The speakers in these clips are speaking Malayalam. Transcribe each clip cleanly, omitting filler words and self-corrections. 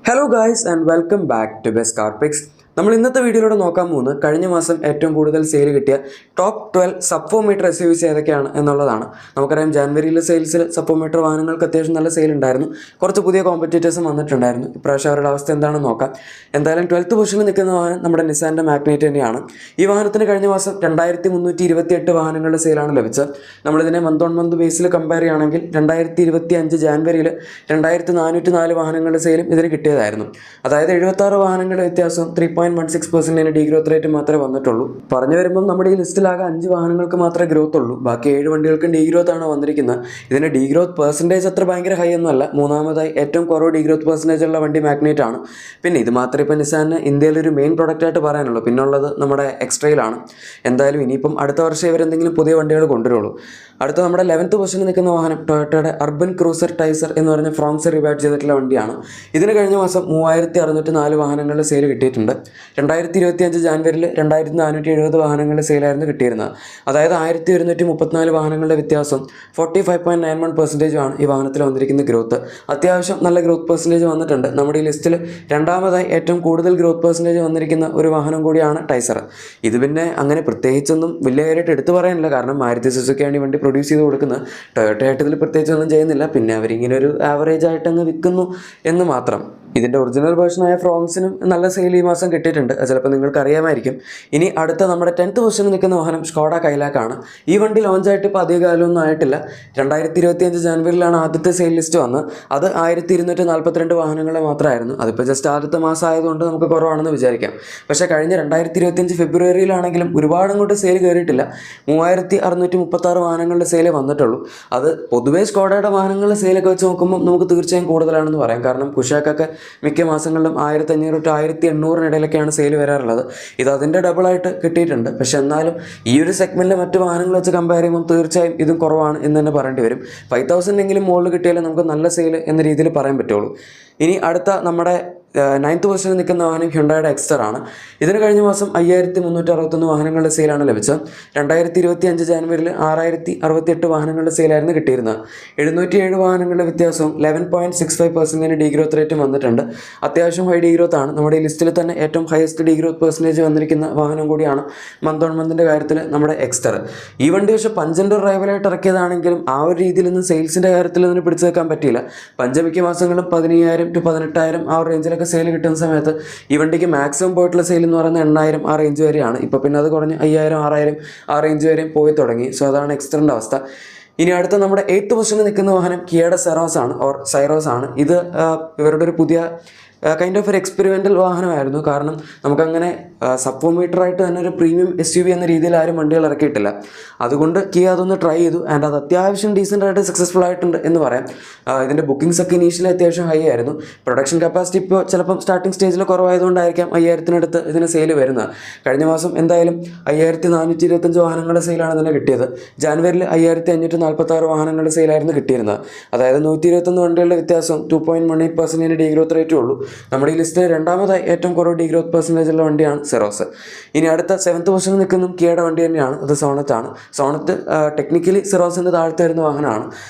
Hello guys and welcome back to Best Car Picks. നമ്മൾ ഇന്നത്തെ വീഡിയോയിലൂടെ നോക്കാൻ പോകുന്നത് കഴിഞ്ഞ മാസം ഏറ്റവും കൂടുതൽ സെയിൽ കിട്ടിയ ടോപ്പ് 12 സബ് 4 മീറ്റർ SUVs ഏതൊക്കെയാണ് എന്നുള്ളതാണ്. നമുക്കറിയാം ജാനുവരിയിലെ സെയിൽസിൽ സബ് 4 മീറ്റർ വാഹനങ്ങൾക്ക് അത്യാവശ്യം നല്ല സെയിൽ ഉണ്ടായിരുന്നു. കുറച്ച് പുതിയ കോമ്പറ്റീറ്റേഴ്സും വന്നിട്ടുണ്ടായിരുന്നു. ഇപ്രാവശ്യം അവരുടെ അവസ്ഥ എന്താണെന്ന് നോക്കാം. എന്തായാലും 12th പൊസിഷനിൽ നിൽക്കുന്ന വാഹനം നമ്മുടെ നിസാൻ്റെ മാഗ്നൈറ്റ് തന്നെയാണ്. ഈ വാഹനത്തിന് കഴിഞ്ഞ മാസം 2328 വാഹനങ്ങളുടെ സെയിലാണ് ലഭിച്ചത്. നമ്മളിതിനെ month on month Basil compare ചെയ്യുകയാണെങ്കിൽ 2025 ജാനുവരിയിൽ 2404 വാഹനങ്ങളുടെ സെയിലും ഇതിന് കിട്ടിയതായിരുന്നു. അതായത് 76 വാഹനങ്ങളുടെ വ്യത്യാസം 3.16% ഡീഗ്രോത്ത് റേറ്റ് മാത്രമേ വന്നിട്ടുള്ളൂ. പറഞ്ഞു വരുമ്പം നമ്മുടെ ഈ ലിസ്റ്റിലാകെ 5 വാഹനങ്ങൾക്ക് മാത്രമേ ഗ്രോത്ത് ഉള്ളൂ. ബാക്കി 7 വണ്ടികൾക്കും ഡീഗ്രോത്ത് ആണ് വന്നിരിക്കുന്നത്. ഇതിന് ഡീഗ്രോത്ത് പെർസെൻറ്റേജ് അത്ര ഭയങ്കര ഹൈ ഒന്നുമല്ല. മൂന്നാമതായി ഏറ്റവും കുറവ് ഡീഗ്രോത്ത് പെർസെൻറ്റേജ് ഉള്ള വണ്ടി മാഗ്നൈറ്റ് ആണ്. പിന്നെ ഇത് മാത്രമേ ഇപ്പോൾ നിസാന് ഇന്ത്യയിലൊരു മെയിൻ പ്രൊഡക്റ്റായിട്ട് പറയാനുള്ളൂ. പിന്നുള്ളത് നമ്മുടെ എക്സ്ട്രയിലാണ്. എന്തായാലും ഇനിയിപ്പം അടുത്ത വർഷം ഇവരെന്തെങ്കിലും പുതിയ വണ്ടികൾ കൊണ്ടുവരുള്ളൂ. അടുത്ത നമ്മുടെ 11th പൊസിഷനിൽ നിൽക്കുന്ന വാഹനം ടൊയോട്ടയുടെ അർബൻ ക്രൂസർ ടൈസർ എന്ന് പറഞ്ഞ ഫ്രോങ്സ് റിവാർഡ് ചെയ്തിട്ടുള്ള വണ്ടിയാണ്. ഇതിന് കഴിഞ്ഞ മാസം 3604 വാഹനങ്ങളുടെ സെയിൽ കിട്ടിയിട്ടുണ്ട്. 2025 ജാനുവരിയിൽ 2470 വാഹനങ്ങളുടെ സെയിലായിരുന്നു കിട്ടിയിരുന്നത്. അതായത് 1134 വാഹനങ്ങളുടെ വ്യത്യാസം 45.91% ആണ് ഈ വാഹനത്തിൽ വന്നിരിക്കുന്ന ഗ്രോത്ത്. അത്യാവശ്യം നല്ല ഗ്രോത്ത് പെർസെൻറ്റേജ് വന്നിട്ടുണ്ട്. നമ്മുടെ ഈ ലിസ്റ്റിൽ രണ്ടാമതായി ഏറ്റവും കൂടുതൽ ഗ്രോത്ത് പെർസെൻറ്റേജ് വന്നിരിക്കുന്ന ഒരു വാഹനം കൂടിയാണ് ടൈസർ. ഇത് പിന്നെ അങ്ങനെ പ്രത്യേകിച്ചൊന്നും വലിയ കാര്യമായിട്ട് എടുത്തു പറയാനില്ല. കാരണം മാരുതി സുസുക്കിയാണ് ഈ വണ്ടി പ്രൊഡ്യൂസ് ചെയ്ത് കൊടുക്കുന്നത്. ടൊയോട്ടയായിട്ട് ഇതിൽ പ്രത്യേകിച്ചൊന്നും ചെയ്യുന്നില്ല. പിന്നെ അവരിങ്ങനെ ഒരു ആവറേജ് ആയിട്ടങ്ങ് വിൽക്കുന്നു എന്ന് മാത്രം. ഇതിൻ്റെ ഒറിജിനൽ വേർഷനായ ഫ്രോങ്സിനും നല്ല സെയിൽ ഈ മാസം കിട്ടിയിട്ടുണ്ട്. ചിലപ്പോൾ നിങ്ങൾക്ക് അറിയാമായിരിക്കും. ഇനി അടുത്ത നമ്മുടെ 10th പൊസിഷനിൽ നിൽക്കുന്ന വാഹനം സ്കോഡ കൈലാക്കാണ്. ഈ വണ്ടി ലോഞ്ചായിട്ട് ഇപ്പോൾ അധിക കാലമൊന്നും ആയിട്ടില്ല. 2025 ജാനുവരിയിലാണ് ആദ്യത്തെ സെയിൽ ലിസ്റ്റ് വന്നത്. അത് 1242 വാഹനങ്ങളെ മാത്രമായിരുന്നു. അതിപ്പോൾ ജസ്റ്റ് ആദ്യത്തെ മാസം ആയതുകൊണ്ട് നമുക്ക് കുറവാണെന്ന് വിചാരിക്കാം. പക്ഷേ കഴിഞ്ഞ 2025 ഫെബ്രുവരിയിലാണെങ്കിലും ഒരുപാട് അങ്ങോട്ട് സെയിൽ കയറിയിട്ടില്ല. 3636 വാഹനങ്ങളുടെ സെയിലേ വന്നിട്ടുള്ളൂ. അത് പൊതുവേ സ്കോഡയുടെ വാഹനങ്ങളുടെ സെയിലൊക്കെ വെച്ച് നോക്കുമ്പോൾ നമുക്ക് തീർച്ചയായും കൂടുതലാണെന്ന് പറയാം. കാരണം കുഷാക്കൊക്കെ മിക്ക മാസങ്ങളിലും 1500 to 1800 ഇടയിലൊക്കെയാണ് സെയിൽ വരാറുള്ളത്. ഇത് അതിൻ്റെ ഡബിളായിട്ട് കിട്ടിയിട്ടുണ്ട്. പക്ഷെ എന്നാലും ഈ ഒരു സെഗ്മെൻറ്റിലെ മറ്റ് വാഹനങ്ങൾ വെച്ച് കമ്പയർ ചെയ്യുമ്പോൾ തീർച്ചയായും ഇതും കുറവാണ് എന്ന് തന്നെ പറയേണ്ടി വരും. 5000 എങ്കിലും മുകളിൽ കിട്ടിയാലേ നമുക്ക് നല്ല സെയിൽ എന്ന രീതിയിൽ പറയാൻ പറ്റുള്ളൂ. ഇനി അടുത്ത നമ്മുടെ 9th പൊസിഷനിൽ നിൽക്കുന്ന വാഹനം ഹ്യുണ്ടായുടെ എക്സ്റ്റർ ആണ്. ഇതിന് കഴിഞ്ഞ മാസം 5361 വാഹനങ്ങളുടെ സെയിലാണ് ലഭിച്ചത്. 2025 ജാനുവരിയിൽ 6068 വാഹനങ്ങളുടെ സെയിലായിരുന്നു കിട്ടിയിരുന്നത്. 707 വാഹനങ്ങളുടെ വ്യത്യാസവും 11.65% ഡീഗ്രോത്ത് റേറ്റും വന്നിട്ടുണ്ട്. അത്യാവശ്യം ഹൈ ഡീഗ്രോത്ത് ആണ്. നമ്മുടെ ഈ ലിസ്റ്റിൽ തന്നെ ഏറ്റവും ഹയസ്റ്റ് ഡീഗ്രോത്ത് പെർസെൻറ്റേജ് വന്നിരിക്കുന്ന വാഹനം കൂടിയാണ് മന്ത് ഓൺ മന്തിൻ്റെ കാര്യത്തിൽ നമ്മുടെ എക്സ്റ്റർ. ഈ വണ്ടി പക്ഷേ പഞ്ചിൻ്റെ റൈവലായിട്ട് ഇറക്കിയതാണെങ്കിലും ആ ഒരു രീതിയിലൊന്നും സെയിൽസിൻ്റെ കാര്യത്തിൽ അതിന് പിടിച്ചു വെക്കാൻ പറ്റിയില്ല. പഞ്ചമിക്ക മാസങ്ങളും 15000 to 18000 ആ റേഞ്ചിലൊക്കെ സെയിൽ കിട്ടുന്ന സമയത്ത് ഈ വണ്ടിക്ക് മാക്സിമം പോയിട്ടുള്ള സെയിൽ എന്ന് പറയുന്നത് 8000 ആ റേഞ്ച് വരെയാണ്. ഇപ്പോൾ പിന്നെ അത് കുറഞ്ഞ് 5000 6000 ആ റേഞ്ച് വരെയും പോയി തുടങ്ങി. സോ അതാണ് എക്സ്റ്ററിൻ്റെ അവസ്ഥ. ഇനി അടുത്ത നമ്മുടെ 8th പൊസിഷനിൽ നിൽക്കുന്ന വാഹനം കിയയുടെ സൈറോസ് ആണ്. ഇത് ഇവരുടെ ഒരു പുതിയ കൈൻഡ് ഓഫ് ഒരു എക്സ്പെരിമെൻ്റൽ വാഹനമായിരുന്നു. കാരണം നമുക്കങ്ങനെ സബ് 4 മീറ്ററായിട്ട് തന്നെ ഒരു പ്രീമിയം SUV എന്ന രീതിയിൽ ആരും വണ്ടികൾ ഇറക്കിയിട്ടില്ല. അതുകൊണ്ട് കിയ അതൊന്ന് ട്രൈ ചെയ്തു. ആൻഡ് അത് അത്യാവശ്യം ഡീസൻ്റായിട്ട് സക്സസ്ഫുൾ ആയിട്ടുണ്ട് എന്ന് പറയാം. ഇതിൻ്റെ ബുക്കിംഗ്സ് ഒക്കെ ഇനീഷ്യലി അത്യാവശ്യം ഹൈ ആയിരുന്നു. പ്രൊഡക്ഷൻ കപ്പാസിറ്റി ഇപ്പോൾ ചിലപ്പം സ്റ്റാർട്ടിംഗ് സ്റ്റേജിൽ കുറവായതുകൊണ്ടായിരിക്കാം 5000-നടുത്ത് ഇതിന് സെയിൽ വരുന്നത്. കഴിഞ്ഞ മാസം എന്തായാലും 5425 വാഹനങ്ങളുടെ സെയിലാണ് ഇതിനെ കിട്ടിയത്. ജാനുവരിയിൽ 5546 വാഹനങ്ങളുടെ സെയിലായിരുന്നു കിട്ടിയിരുന്നത്. അതായത് 121 വണ്ടികളുടെ വ്യത്യാസം 2.18% ഡീഗ്രോത്ത് റേറ്റേ ഉള്ളൂ. നമ്മുടെ ഈ ലിസ്റ്റിൽ രണ്ടാമതായി ഏറ്റവും കുറവ് ഡീഗ്രോത്ത് പെർസെൻറ്റേജ് ഉള്ള വണ്ടിയാണ് സെറോസ്. ഇനി അടുത്ത 7th പൊസിഷനിൽ നിൽക്കുന്ന കിയയുടെ വണ്ടി തന്നെയാണ്. അത് സോണറ്റ് ആണ്. സോണറ്റ് ടെക്നിക്കലി സെറോസിൻ്റെ താഴത്തെ വരുന്ന വാഹനമാണ്.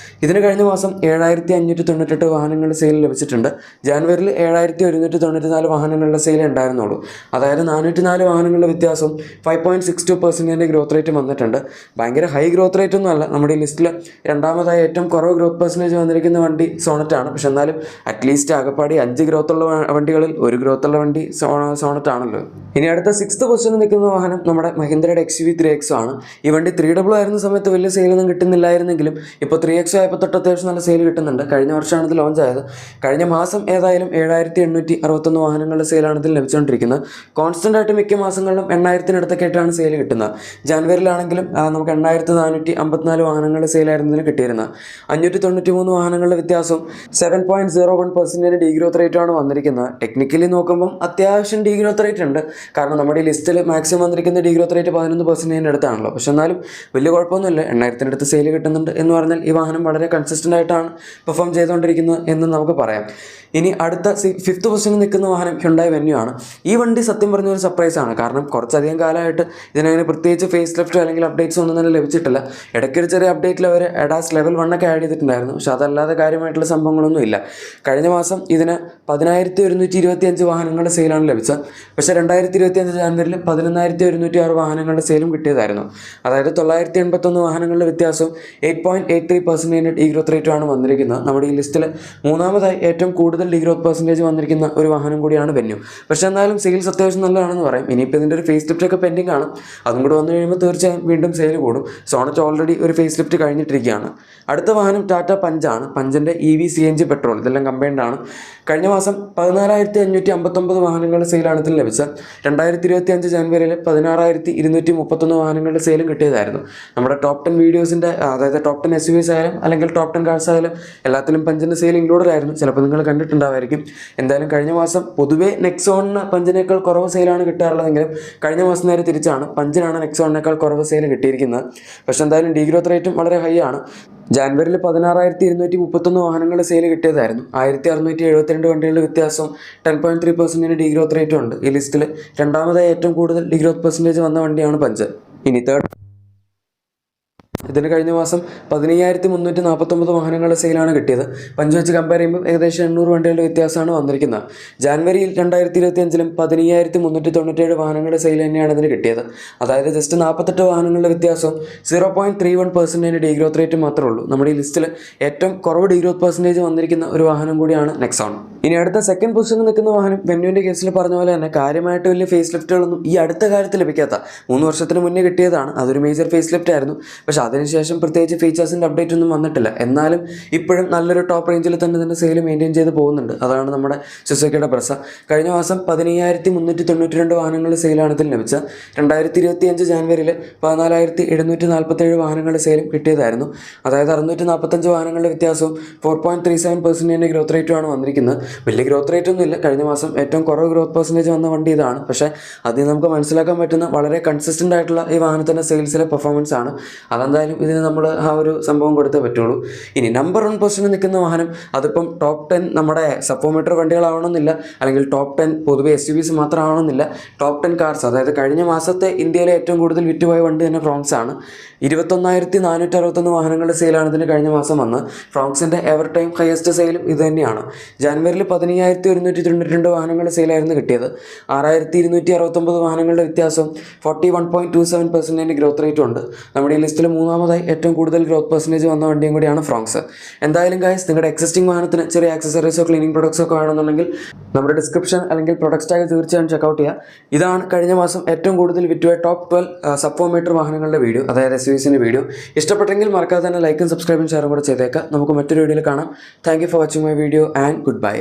ഇതിന് കഴിഞ്ഞ മാസം 7598 വാഹനങ്ങളുടെ സെയിൽ ലഭിച്ചിട്ടുണ്ട്. ജാനുവരിയിൽ 7194 വാഹനങ്ങളുടെ സെയിൽ ഉണ്ടായിരുന്നുള്ളൂ. അതായത് 404 വാഹനങ്ങളുടെ വ്യത്യാസം 5.62% ഗ്രോത്ത് റേറ്റ് വന്നിട്ടുണ്ട്. ഭയങ്കര ഹൈ ഗ്രോത്ത് റേറ്റ് ഒന്നും അല്ല. നമ്മുടെ ഈ ലിസ്റ്റിൽ രണ്ടാമതായി ഏറ്റവും കുറവ് ഗ്രോത്ത് പെർസെൻറ്റേജ് വന്നിരിക്കുന്ന വണ്ടി സോണറ്റ് ആണ്. പക്ഷെ എന്നാലും അറ്റ്ലീസ്റ്റ് ആകെപ്പാടി 5 ഗ്രോത്തുള്ള വണ്ടികളിൽ ഒരു ഗ്രോത്തുള്ള വണ്ടി സോണറ്റ് ആണല്ലോ. ഇനി അടുത്ത 6th പൊസിഷനിൽ നിൽക്കുന്ന വാഹനം നമ്മുടെ മഹീന്ദ്രയുടെ XUV 3X ആണ്. ഈ വണ്ടി 3W ആയിരുന്ന സമയത്ത് വലിയ സെയിലൊന്നും കിട്ടുന്നില്ലായിരുന്നെങ്കിലും ഇപ്പോൾ 3X ആയപ്പോൾ തൊട്ട് അത്യാവശ്യം നല്ല സെയിൽ കിട്ടുന്നുണ്ട്. കഴിഞ്ഞ വർഷമാണ് ഇത് ലോഞ്ച് ആയത്. കഴിഞ്ഞ മാസം ഏതായാലും 7861 വാഹനങ്ങളുടെ സെയിലാണ് ഇതിൽ ലഭിച്ചുകൊണ്ടിരിക്കുന്നത്. കോൺസ്റ്റൻ്റ് ആയിട്ട് മിക്ക മാസങ്ങളിലും 8000-നടുത്തൊക്കെ ആയിട്ടാണ് സെയിൽ കിട്ടുന്നത്. ജാനുവരിയിലാണെങ്കിലും നമുക്ക് 8454 വാഹനങ്ങളുടെ സെയിലായിരുന്നു ഇതിന് കിട്ടിയിരുന്നത്. 593 വാഹനങ്ങളുടെ വ്യത്യാസം 7.01% ഡീഗ്രോത്ത് റേറ്റ് ആണ് വന്നിരിക്കുന്നത്. ടെക്നിക്കലി നോക്കുമ്പം അത്യാവശ്യം ഡീഗ്രോത്ത് റേറ്റ് ഉണ്ട്. കാരണം നമ്മുടെ ഈ ലിസ്റ്റിൽ മാക്സിമം വന്നിരിക്കുന്ന ഡീഗ്രോത്ത് റേറ്റ് 11% അടുത്താണല്ലോ. പക്ഷെ എന്നാലും വലിയ കുഴപ്പമൊന്നുമില്ല. 8000-നടുത്ത് സെയിൽ കിട്ടുന്നുണ്ട് എന്ന് പറഞ്ഞാൽ ഈ വാഹനം വളരെ കൺസിസ്റ്റൻ്റ് ആയിട്ടാണ് പെർഫോം ചെയ്തുകൊണ്ടിരിക്കുന്നത് എന്ന് നമുക്ക് പറയാം. ഇനി അടുത്ത 5th പൊസിഷനിൽ നിൽക്കുന്ന വാഹനം ഹ്യുണ്ടായി വെന്യൂ ആണ്. ഈ വണ്ടി സത്യം പറഞ്ഞ ഒരു സർപ്രൈസ് ആണ്. കാരണം കുറച്ചധികം കാലമായിട്ട് ഇതിനങ്ങനെ പ്രത്യേകിച്ച് ഫേസ് ലിഫ്റ്റോ അല്ലെങ്കിൽ അപ്ഡേറ്റ്സ് ഒന്നും തന്നെ ലഭിച്ചിട്ടില്ല. ഇടയ്ക്കൊരു ചെറിയ അപ്ഡേറ്റിൽ അവർ ADAS ലെവൽ 1 ഒക്കെ ആഡ് ചെയ്തിട്ടുണ്ടായിരുന്നു. പക്ഷെ അതല്ലാതെ കാര്യമായിട്ടുള്ള സംഭവങ്ങളൊന്നും ഇല്ല. കഴിഞ്ഞ മാസം ഇതിന് 10000 11,125 വാഹനങ്ങളുടെ സെയിലാണ് ലഭിച്ചത്. പക്ഷേ 2025 ജാനുവരിയിൽ 11,106 വാഹനങ്ങളുടെ സെയിലും കിട്ടിയതായിരുന്നു. അതായത് 981 വാഹനങ്ങളുടെ വ്യത്യാസവും 8.83% ഡീഗ്രോത്ത് റേറ്റുമാണ് വന്നിരിക്കുന്നത്. നമ്മുടെ ഈ ലിസ്റ്റിൽ മൂന്നാമതായി ഏറ്റവും കൂടുതൽ ഡീഗ്രോത്ത് പെർസെൻറ്റേജ് വന്നിരിക്കുന്ന ഒരു വാഹനം കൂടിയാണ് വെന്യൂ. പക്ഷേ എന്നാലും സെയിൽസ് അത്യാവശ്യം നല്ലതാണെന്ന് പറയും. ഇനിയിപ്പോൾ ഇതിൻ്റെ ഒരു ഫേസ് ലിഫ്റ്റ് ഒക്കെ പെൻഡിങ് ആണ്. അതും കൂടെ വന്നു കഴിയുമ്പോൾ തീർച്ചയായും വീണ്ടും സെയിൽ കൂടും. സോണറ്റ് ഓൾറെഡി ഒരു ഫേസ് ലിഫ്റ്റ് കഴിഞ്ഞിട്ടിരിക്കുകയാണ്. അടുത്ത വാഹനം ടാറ്റ പഞ്ചാണ്. പഞ്ചിൻ്റെ EV CNG പെട്രോൾ ഇതെല്ലാം കമ്പൈൻഡ് ആണ്. കഴിഞ്ഞ മാസം 14,559 വാഹനങ്ങളുടെ സെയിലാണ് ഇതിൽ ലഭിച്ചത്. 2025 ജനുവരിയിൽ 16,231 വാഹനങ്ങളുടെ സെയിലും കിട്ടിയതായിരുന്നു. നമ്മുടെ ടോപ്പ് 10 വീഡിയോസിൻ്റെ അതായത് ടോപ്പ് 10 SUVs ആയാലും അല്ലെങ്കിൽ ടോപ്പ് 10 കാർസ് ആയാലും എല്ലാത്തിലും പഞ്ചിൻ്റെ സെയിൽ ഇൻക്ലൂഡഡ് ആയിരുന്നു. ചിലപ്പോൾ നിങ്ങൾ കണ്ടിട്ടുണ്ടാവായിരിക്കും. എന്തായാലും കഴിഞ്ഞ മാസം പൊതുവേ നെക്സോണിന് പഞ്ചിനേക്കാൾ കുറവ് സെയിലാണ് കിട്ടാറുള്ളതെങ്കിലും കഴിഞ്ഞ മാസം നേരെ തിരിച്ചാണ്. പഞ്ചിനാണ് നെക്സോണിനേക്കാൾ കുറവ് സെയിൽ കിട്ടിയിരിക്കുന്നത്. പക്ഷേ എന്തായാലും ഡീഗ്രോത്ത് റേറ്റും വളരെ ഹൈ ആണ്. ജാനുവരിയിൽ 16,231 വാഹനങ്ങളുടെ സെയിൽ കിട്ടിയതായിരുന്നു. 1,672 വണ്ടികളുടെ വ്യത്യാസം 10.3% ഡീഗ്രോത്ത് റേറ്റും ഉണ്ട്. ഈ ലിസ്റ്റിൽ രണ്ടാമതായി ഏറ്റവും കൂടുതൽ ഡീഗ്രോത്ത് പെർസെൻറ്റേജ് വന്ന വണ്ടിയാണ് പഞ്ച്. ഇനി തേർഡ് ഇതിന് കഴിഞ്ഞ മാസം 15,349 വാഹനങ്ങളുടെ സെയിലാണ് കിട്ടിയത്. പഞ്ച് വെച്ച് കമ്പയർ ചെയ്യുമ്പോൾ ഏകദേശം 800 വണ്ടികളുടെ വ്യത്യാസമാണ് വന്നിരിക്കുന്നത്. ജാനുവരിയിൽ 2025 15,397 വാഹനങ്ങളുടെ സെയിൽ തന്നെയാണ് ഇതിന് കിട്ടിയത്. അതായത് ജസ്റ്റ് 48 വാഹനങ്ങളുടെ വ്യത്യാസവും 0.31% ഡീഗ്രോത്ത് റേറ്റ് മാത്രമേ ഉള്ളൂ. നമ്മുടെ ഈ ലിസ്റ്റിൽ ഏറ്റവും കുറവ് ഡീഗ്രോത്ത് പെർസെൻറ്റേജ് വന്നിരിക്കുന്ന ഒരു വാഹനം കൂടിയാണ് നെക്സോൺ. ഇനി അടുത്ത സെക്കൻഡ് പൊസിഷനിൽ നിൽക്കുന്ന വാഹനം വെന്യൂവിൻ്റെ കേസിൽ പറഞ്ഞ പോലെ തന്നെ കാര്യമായിട്ട് വലിയ ഫേസ് ലിഫ്റ്റുകളൊന്നും ഈ അടുത്ത കാലത്ത് ലഭിക്കാത്ത 3 വർഷത്തിന് മുന്നേ കിട്ടിയതാണ്. അതൊരു മേജർ ഫേസ് ലിഫ്റ്റ് ആയിരുന്നു. പക്ഷേ അതിനുശേഷം പ്രത്യേകിച്ച് ഫീച്ചേഴ്സിൻ്റെ അപ്ഡേറ്റ് ഒന്നും വന്നിട്ടില്ല. എന്നാലും ഇപ്പോഴും നല്ലൊരു ടോപ്പ് റേഞ്ചിൽ തന്നെ സെയിൽ മെയിൻറ്റെയിൻ ചെയ്ത് പോകുന്നുണ്ട്. അതാണ് നമ്മുടെ സുസുക്കിയുടെ പ്രസ. കഴിഞ്ഞ മാസം 15,392 വാഹനങ്ങളുടെ സെയിലാണ് ഇതിൽ ലഭിച്ചത്. 2025 ജാനുവരിയിൽ 14,747 വാഹനങ്ങളുടെ സെയിലും കിട്ടിയതായിരുന്നു. അതായത് 645 വാഹനങ്ങളുടെ വ്യത്യാസവും 4.37% ഗ്രോത്ത് റേറ്റുമാണ് വന്നിരിക്കുന്നത്. വലിയ ഗ്രോത്ത് റേറ്റ് ഒന്നും ഇല്ല. കഴിഞ്ഞ മാസം ഏറ്റവും കുറവ് ഗ്രോത്ത് പെർസെൻറ്റേജ് വന്ന വണ്ടി ഇതാണ്. പക്ഷേ അതിൽ നമുക്ക് മനസ്സിലാക്കാൻ പറ്റുന്ന വളരെ കൺസിസ്റ്റൻ്റ് ആയിട്ടുള്ള ഈ വാഹനത്തിൻ്റെ സെയിൽസിലെ പെർഫോമൻസ് ആണ്. അതെന്തായാലും ഇതിന് നമ്മൾ ആ ഒരു സംഭവം കൊടുത്തേ പറ്റുള്ളൂ. ഇനി നമ്പർ 1 പൊസിഷനിൽ നിൽക്കുന്ന വാഹനം അതിപ്പം ടോപ്പ് 10 നമ്മുടെ സപ്പോമീറ്റർ വണ്ടികളാവണമെന്നില്ല, അല്ലെങ്കിൽ ടോപ്പ് 10 പൊതുവെ SUVs മാത്രമാവണമെന്നില്ല. ടോപ്പ് 10 കാർസ്, അതായത് കഴിഞ്ഞ മാസത്തെ ഇന്ത്യയിലെ ഏറ്റവും കൂടുതൽ വിറ്റുപോയ വണ്ടി തന്നെ ഫ്രോങ്സ് ആണ്. 21,461 വാഹനങ്ങളുടെ സെയിലാണ് ഇതിന് കഴിഞ്ഞ മാസം വന്നത്. ഫ്രോങ്സിൻ്റെ എവർ ടൈം ഹയസ്റ്റ് സെയിലും ഇത് തന്നെയാണ്. ജാനുവരിയിൽ 15,192 വാഹനങ്ങളുടെ സെയിലായിരുന്നു കിട്ടിയത്. 6,269 വാഹനങ്ങളുടെ വ്യത്യാസവും 41.27% ഗ്രോത്ത് റേറ്റും ഉണ്ട്. നമ്മുടെ ഈ ലിസ്റ്റിൽ മൂന്നാമതായി ഏറ്റവും കൂടുതൽ ഗ്രോത്ത് പെർസെൻറ്റേജ് വന്ന വണ്ടിയും കൂടിയാണ് ഫ്രോങ്സ്. എന്തായാലും ഗൈസ്, നിങ്ങളുടെ എക്സിസ്റ്റിംഗ് വാഹനത്തിന് ചെറിയ ആക്സസറീസോ ക്ലീനിങ് പ്രൊഡക്ട്സോ ഒക്കെ വേണമെന്നുണ്ടെങ്കിൽ നമ്മുടെ ഡിസ്ക്രിപ്ഷൻ അല്ലെങ്കിൽ പ്രൊഡക്റ്റ് ടാഗ് തീർച്ചയായും ചെക്കൗട്ട് ചെയ്യുക. ഇതാണ് കഴിഞ്ഞ മാസം ഏറ്റവും കൂടുതൽ വിറ്റുപോയ ടോപ്പ് 12 സബ്-4 വാഹനങ്ങളുടെ വീഡിയോ, അതായത് SUVസിൻ്റെ വീഡിയോ. ഇഷ്ടപ്പെട്ടെങ്കിൽ മറക്കാതെ തന്നെ ലൈക്കും സബ്സ്ക്രൈബും ഷെയറും കൂടെ ചെയ്തേക്കാം. നമുക്ക് മറ്റൊരു വീഡിയോയിൽ കാണാം. Thank you for watching my video and good bye.